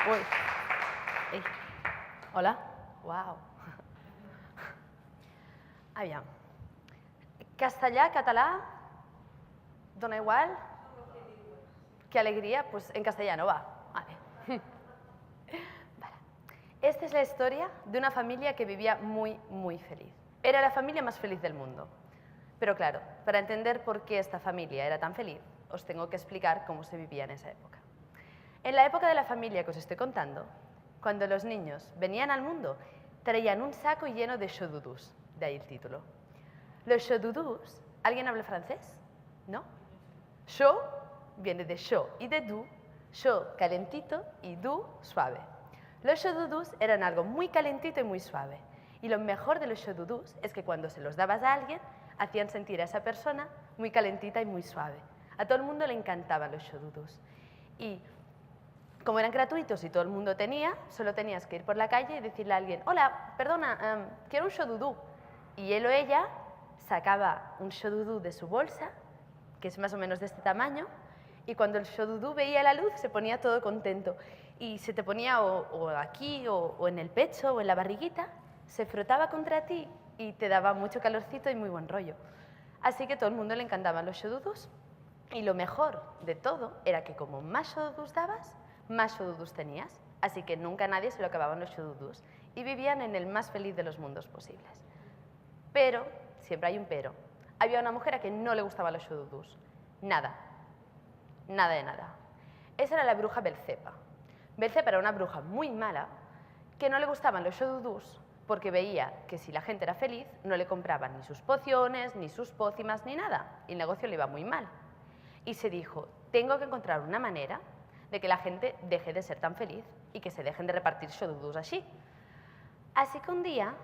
Uy. Ei. Hola. Wow. Aviam. Castellà, català, dona igual. Qué alegría, pues en castellano va. Vale. Vale. Esta es la historia de una familia que vivía muy, muy feliz. Era la familia más feliz del mundo. Pero claro, para entender por qué esta familia era tan feliz, os tengo que explicar cómo se vivía en esa época. En la época de la familia que os estoy contando, cuando los niños venían al mundo, traían un saco lleno de chodudús, de ahí el título. Los chodudús, ¿alguien habla francés? ¿No? Chaud viene de chaud y de doux, chaud calentito y doux suave. Los chodudús eran algo muy calentito y muy suave. Y lo mejor de los chodudús es que cuando se los dabas a alguien, hacían sentir a esa persona muy calentita y muy suave. A todo el mundo le encantaban los chodudús. Y como eran gratuitos y todo el mundo tenía, solo tenías que ir por la calle y decirle a alguien, hola, perdona, quiero un chodudú. Y él o ella sacaba un chodudú de su bolsa, que es más o menos de este tamaño, y cuando el chodudú veía la luz se ponía todo contento. Y se te ponía o aquí, o en el pecho, o en la barriguita, se frotaba contra ti y te daba mucho calorcito y muy buen rollo. Así que a todo el mundo le encantaban los chodudús. Y lo mejor de todo era que como más chodudús dabas, más chodudús tenías. Así que nunca a nadie se lo acababan los chodudús. Y vivían en el más feliz de los mundos posibles. Pero, siempre hay un pero, había una mujer a que no le gustaban los chodudús. Nada. Nada de nada. Esa era la bruja Belcepa. Belcepa era una bruja muy mala que no le gustaban los chodudús porque veía que si la gente era feliz no le compraban ni sus pociones, ni sus pócimas, ni nada. Y el negocio le iba muy mal. Y se dijo, tengo que encontrar una manera de que la gente deje de ser tan feliz y que se dejen de repartir chodudús así. Así que un día,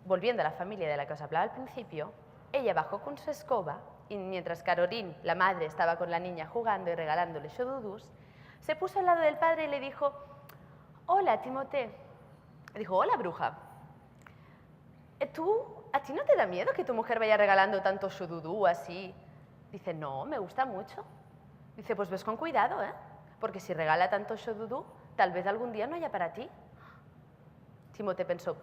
volviendo a la familia de la que os hablaba al principio, ella bajó con su escoba y mientras Caroline, la madre, estaba con la niña jugando y regalándole chodudús, se puso al lado del padre y le dijo, hola, Timothée. Le dijo, hola, bruja. ¿A ti no te da miedo que tu mujer vaya regalando tanto chodudú así? Dice, no, me gusta mucho. Dice, pues ves con cuidado, ¿eh? Porque si regala tanto chodudú, tal vez algún día no haya para ti. Timothée pensó,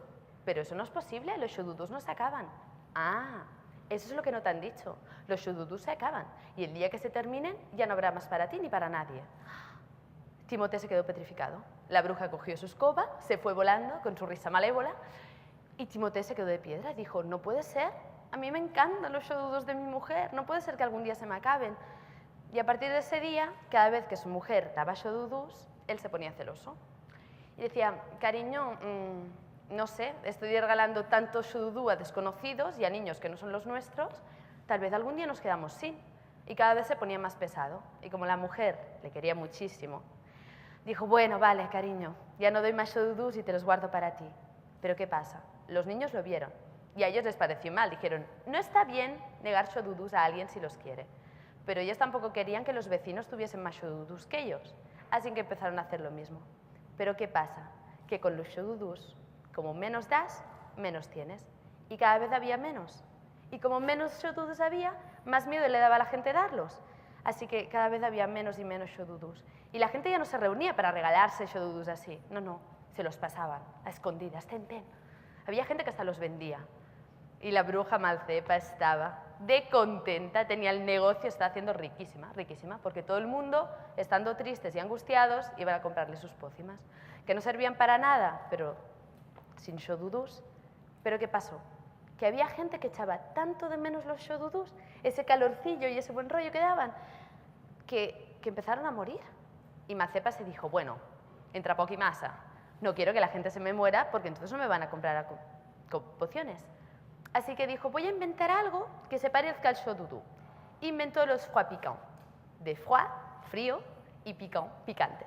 pero eso no es posible, los chodudús no se acaban. Ah, eso es lo que no te han dicho. Los chodudús se acaban y el día que se terminen ya no habrá más para ti ni para nadie. Timothée se quedó petrificado. La bruja cogió su escoba, se fue volando con su risa malévola y Timothée se quedó de piedra. Dijo, no puede ser, a mí me encantan los chodudús de mi mujer, no puede ser que algún día se me acaben. Y a partir de ese día, cada vez que su mujer daba chodudús, él se ponía celoso. Y decía, cariño, no sé, estoy regalando tanto chodudú a desconocidos y a niños que no son los nuestros, tal vez algún día nos quedamos sin. Y cada vez se ponía más pesado. Y como la mujer le quería muchísimo, dijo, bueno, vale, cariño, ya no doy más chodudús y te los guardo para ti. Pero ¿qué pasa? Los niños lo vieron y a ellos les pareció mal. Dijeron, no está bien negar chodudús a alguien si los quiere. Pero ellos tampoco querían que los vecinos tuviesen más chodudús que ellos. Así que empezaron a hacer lo mismo. Pero ¿qué pasa? Que con los chodudús, como menos das, menos tienes. Y cada vez había menos. Y como menos chodudús había, más miedo le daba a la gente darlos. Así que cada vez había menos y menos chodudús. Y la gente ya no se reunía para regalarse chodudús así. No, no, se los pasaban a escondidas. Ten, ten. Había gente que hasta los vendía. Y la bruja Malcepa estaba de contenta, tenía el negocio, estaba haciendo riquísima, riquísima, porque todo el mundo, estando tristes y angustiados, iban a comprarle sus pócimas, que no servían para nada, pero sin chodudús. Pero ¿qué pasó? Que había gente que echaba tanto de menos los chodudús, ese calorcillo y ese buen rollo que daban, que empezaron a morir. Y Malcepa se dijo, bueno, entra poca masa, no quiero que la gente se me muera porque entonces no me van a comprar pociones. Así que dijo, voy a inventar algo que se parezca al chodudú. Inventó los froid piquant, de froid, frío, y piquant, picante.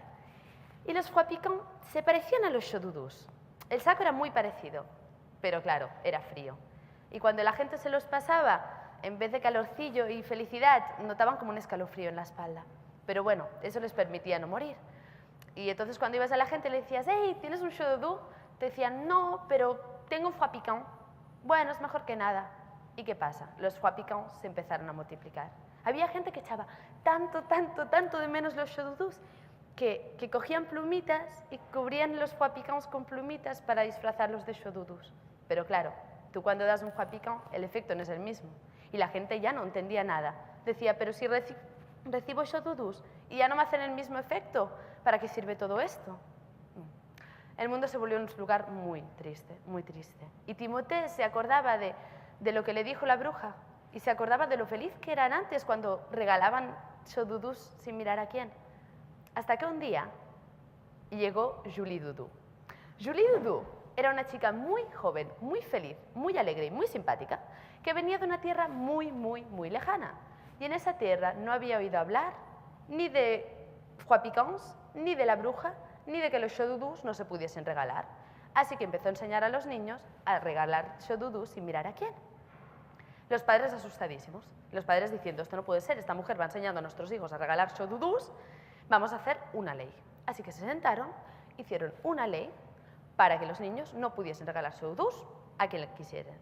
Y los froid piquant se parecían a los chodudús. El saco era muy parecido, pero claro, era frío. Y cuando la gente se los pasaba, en vez de calorcillo y felicidad, notaban como un escalofrío en la espalda. Pero bueno, eso les permitía no morir. Y entonces cuando ibas a la gente le decías, hey, ¿tienes un chodudú? Te decían, no, pero tengo un froid piquant. Bueno, es mejor que nada. ¿Y qué pasa? Los froid piquants se empezaron a multiplicar. Había gente que echaba tanto, tanto, tanto de menos los chodudús que cogían plumitas y cubrían los foie piquants con plumitas para disfrazarlos de chodudus. Pero claro, tú cuando das un foie piquant, el efecto no es el mismo. Y la gente ya no entendía nada. Decía, pero si recibo chodudus y ya no me hacen el mismo efecto, ¿para qué sirve todo esto? El mundo se volvió un lugar muy triste, muy triste. Y Timothée se acordaba de lo que le dijo la bruja y se acordaba de lo feliz que eran antes cuando regalaban chodudus sin mirar a quién. Hasta que un día llegó Julie Doudou. Julie Doudou era una chica muy joven, muy feliz, muy alegre y muy simpática, que venía de una tierra muy, muy, muy lejana. Y en esa tierra no había oído hablar ni de foie piquants, ni de la bruja, ni de que los chodudus no se pudiesen regalar. Así que empezó a enseñar a los niños a regalar chodudus sin mirar a quién. Los padres asustadísimos, los padres diciendo, esto no puede ser, esta mujer va enseñando a nuestros hijos a regalar chodudus, vamos a hacer una ley. Así que se sentaron, hicieron una ley para que los niños no pudiesen regalar chodudus a quien quisieran.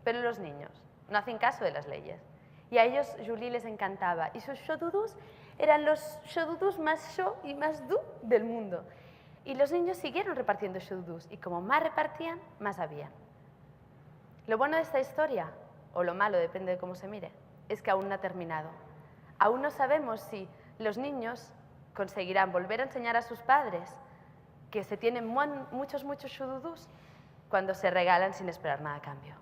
Pero los niños no hacen caso de las leyes. Y a ellos Julie les encantaba. Y sus chodudus eran los chodudus más cho y más doux del mundo. Y los niños siguieron repartiendo chodudus. Y como más repartían, más había. Lo bueno de esta historia, o lo malo, depende de cómo se mire, es que aún no ha terminado. Aún no sabemos si los niños conseguirán volver a enseñar a sus padres que se tienen muchos chodudus cuando se regalan sin esperar nada a cambio.